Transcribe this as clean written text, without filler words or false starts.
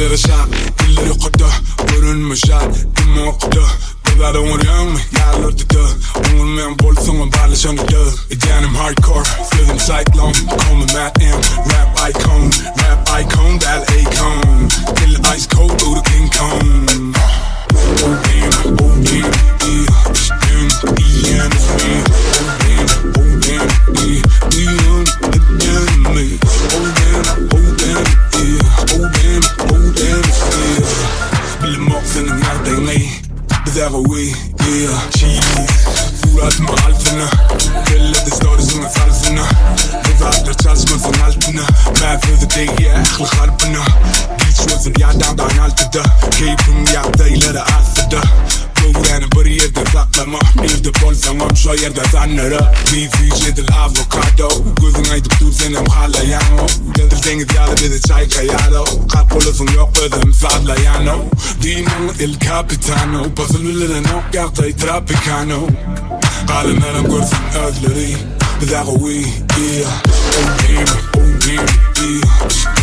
Dilleri şak, dilleri kutu, görünmüş şart, dimmo kutu. Kızlar umuruyor mu? Yerler tutu. Umurmayan bolsun barlaşan tutu. Edenim hardcore, feeling cyclone. Call me Matt M, rap icon. Rap icon, del icon. Till ice cold, do the King Kong. Oh damn, yeah. It's them, DM is me. Oh damn, yeah. DM, again me. Oh damn, yeah. Oh damn, yeah. Bilim yok senin nereden ey? Bize koy, yeah. Cheese, uğraşma altına. Belli de stories'ın salsına. Kızartır çalışmasın altına. Ben for the day, yeah. Aklı harpına. Beach çözüm yerden altıda. Keyfim yardayları asıda. Doğuranı bir yerde saklama. Nerede bolsam şu yerde zanlara. Beef yedir avokado. Gözün aydıp dur senem halayan o. Geldir deniz yalı bir de çay kayado. Kalp olursun yok ödüm sallayan o. Dinamo el capitano. Pasılırların ok yaktay tropicano. Kalınlarım görsün özleri. Bize koy, yeah. Oh damn, yeah.